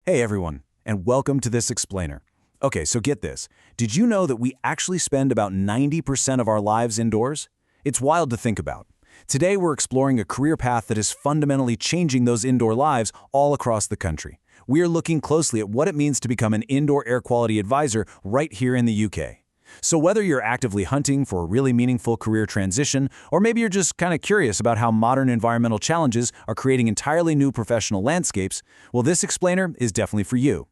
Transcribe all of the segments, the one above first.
Hey everyone, and welcome to this explainer. Okay, so get this. Did you know that we actually spend about 90% of our lives indoors? It's wild to think about. Today we're exploring a career path that is fundamentally changing those indoor lives all across the country. We are looking closely at what it means to become an indoor air quality advisor right here in the UK. So whether you're actively hunting for a really meaningful career transition, or maybe you're just kind of curious about how modern environmental challenges are creating entirely new professional landscapes, well, this explainer is definitely for you.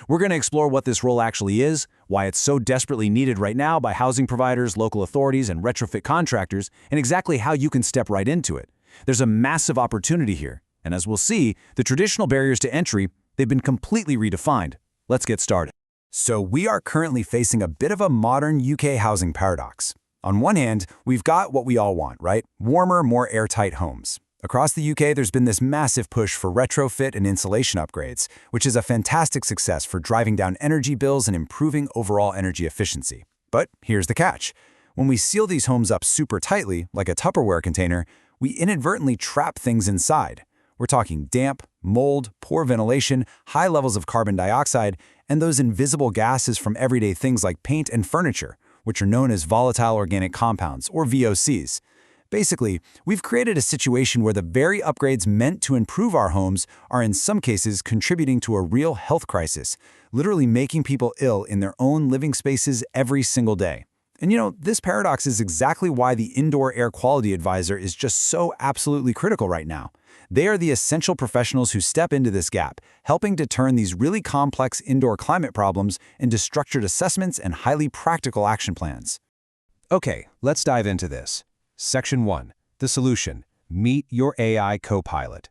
We're going to explore what this role actually is, why it's so desperately needed right now by housing providers, local authorities, and retrofit contractors, and exactly how you can step right into it. There's a massive opportunity here, and as we'll see, the traditional barriers to entry, they've been completely redefined. Let's get started. So we are currently facing a bit of a modern UK housing paradox. On one hand, we've got what we all want, right? Warmer, more airtight homes. Across the UK, there's been this massive push for retrofit and insulation upgrades, which is a fantastic success for driving down energy bills and improving overall energy efficiency. But here's the catch. When we seal these homes up super tightly, like a Tupperware container, we inadvertently trap things inside. We're talking damp, mold, poor ventilation, high levels of carbon dioxide, and those invisible gases from everyday things like paint and furniture, which are known as volatile organic compounds, or VOCs. Basically, we've created a situation where the very upgrades meant to improve our homes are in some cases contributing to a real health crisis, literally making people ill in their own living spaces every single day. And this paradox is exactly why the Indoor Air Quality Advisor is just so absolutely critical right now. They are the essential professionals who step into this gap, helping to turn these really complex indoor climate problems into structured assessments and highly practical action plans. Okay, let's dive into this. Section 1. The solution. Meet your AI co-pilot.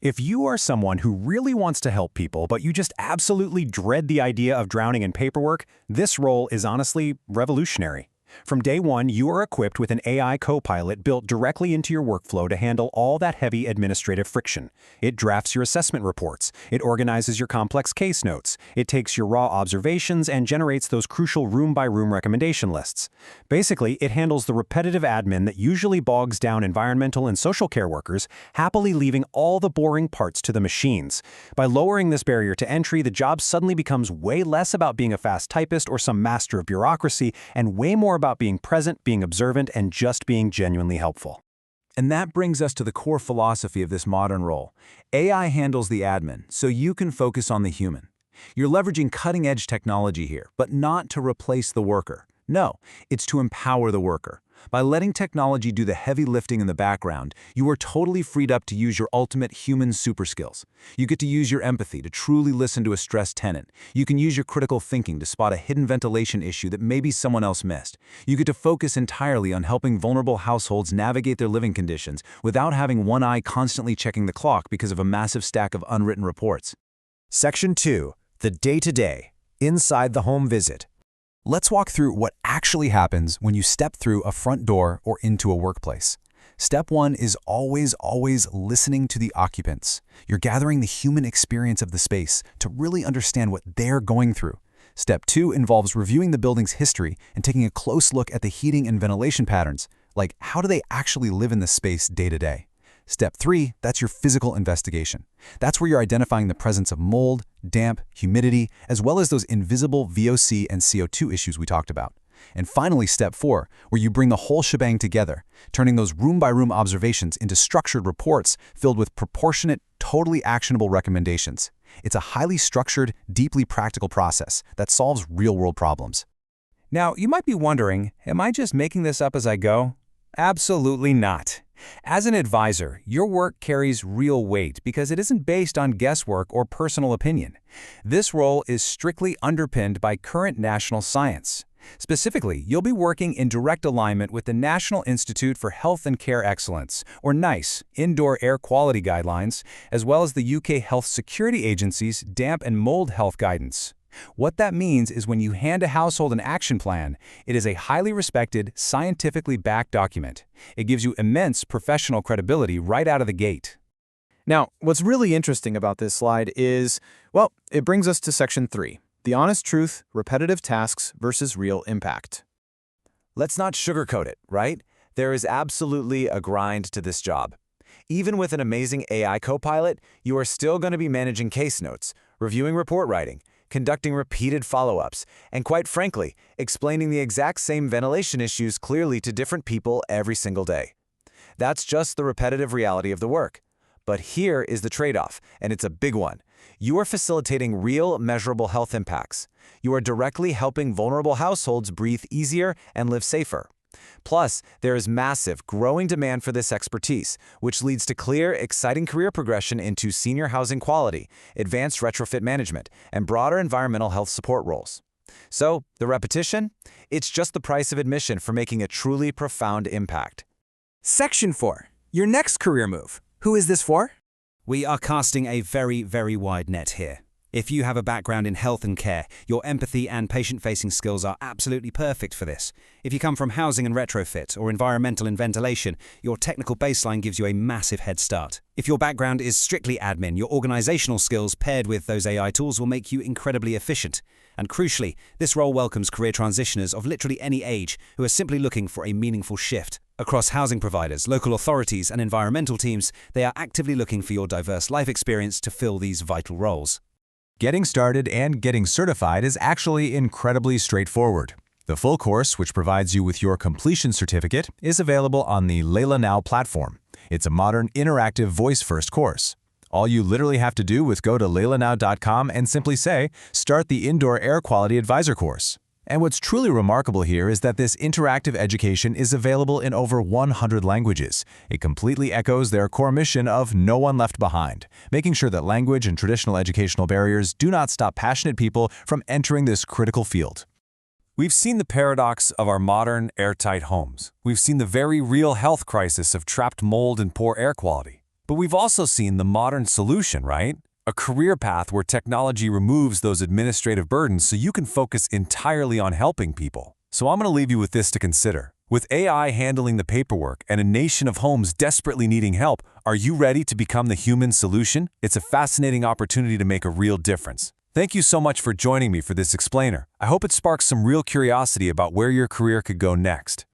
If you are someone who really wants to help people, but you just absolutely dread the idea of drowning in paperwork, this role is honestly revolutionary. From day one, you are equipped with an AI co-pilot built directly into your workflow to handle all that heavy administrative friction. It drafts your assessment reports. It organizes your complex case notes. It takes your raw observations and generates those crucial room-by-room recommendation lists. Basically, it handles the repetitive admin that usually bogs down environmental and social care workers, happily leaving all the boring parts to the machines. By lowering this barrier to entry, the job suddenly becomes way less about being a fast typist or some master of bureaucracy, and way more about being present, being observant, and just being genuinely helpful. And that brings us to the core philosophy of this modern role. AI handles the admin, so you can focus on the human. You're leveraging cutting-edge technology here, but not to replace the worker. No, it's to empower the worker. By letting technology do the heavy lifting in the background, you are totally freed up to use your ultimate human super skills. You get to use your empathy to truly listen to a stressed tenant. You can use your critical thinking to spot a hidden ventilation issue that maybe someone else missed. You get to focus entirely on helping vulnerable households navigate their living conditions without having one eye constantly checking the clock because of a massive stack of unwritten reports. Section 2. The day-to-day. Inside the home visit. Let's walk through what actually happens when you step through a front door or into a workplace. Step 1 is always listening to the occupants. You're gathering the human experience of the space to really understand what they're going through. Step 2 involves reviewing the building's history and taking a close look at the heating and ventilation patterns, like how do they actually live in the space day to day. Step 3, that's your physical investigation. That's where you're identifying the presence of mold, damp, humidity, as well as those invisible VOC and CO2 issues we talked about. And finally, Step 4, where you bring the whole shebang together, turning those room-by-room observations into structured reports filled with proportionate, totally actionable recommendations. It's a highly structured, deeply practical process that solves real-world problems. Now, you might be wondering, am I just making this up as I go? Absolutely not. As an advisor, your work carries real weight because it isn't based on guesswork or personal opinion. This role is strictly underpinned by current national science. Specifically, you'll be working in direct alignment with the National Institute for Health and Care Excellence, or NICE, Indoor Air Quality Guidelines, as well as the UK Health Security Agency's Damp and Mold Health Guidance. What that means is when you hand a household an action plan, it is a highly respected, scientifically backed document. It gives you immense professional credibility right out of the gate. Now, what's really interesting about this slide is, well, it brings us to Section 3, the honest truth, repetitive tasks versus real impact. Let's not sugarcoat it, right? There is absolutely a grind to this job. Even with an amazing AI co-pilot, you are still going to be managing case notes, reviewing report writing, conducting repeated follow-ups, and quite frankly, explaining the exact same ventilation issues clearly to different people every single day. That's just the repetitive reality of the work. But here is the trade-off, and it's a big one. You are facilitating real, measurable health impacts. You are directly helping vulnerable households breathe easier and live safer. Plus, there is massive, growing demand for this expertise, which leads to clear, exciting career progression into senior housing quality, advanced retrofit management, and broader environmental health support roles. So, the repetition? It's just the price of admission for making a truly profound impact. Section 4. Your next career move. Who is this for? We are casting a very, very wide net here. If you have a background in health and care, your empathy and patient-facing skills are absolutely perfect for this. If you come from housing and retrofit or environmental and ventilation, your technical baseline gives you a massive head start. If your background is strictly admin, your organizational skills paired with those AI tools will make you incredibly efficient. And crucially, this role welcomes career transitioners of literally any age who are simply looking for a meaningful shift. Across housing providers, local authorities, and environmental teams, they are actively looking for your diverse life experience to fill these vital roles. Getting started and getting certified is actually incredibly straightforward. The full course, which provides you with your completion certificate, is available on the LELAIL Now platform. It's a modern, interactive, voice-first course. All you literally have to do is go to leilanow.com and simply say, "Start the Indoor Air Quality Advisor course." And what's truly remarkable here is that this interactive education is available in over 100 languages. It completely echoes their core mission of no one left behind, making sure that language and traditional educational barriers do not stop passionate people from entering this critical field. We've seen the paradox of our modern, airtight homes. We've seen the very real health crisis of trapped mold and poor air quality. But we've also seen the modern solution, right? A career path where technology removes those administrative burdens so you can focus entirely on helping people. So I'm going to leave you with this to consider. With AI handling the paperwork and a nation of homes desperately needing help, are you ready to become the human solution? It's a fascinating opportunity to make a real difference. Thank you so much for joining me for this explainer. I hope it sparks some real curiosity about where your career could go next.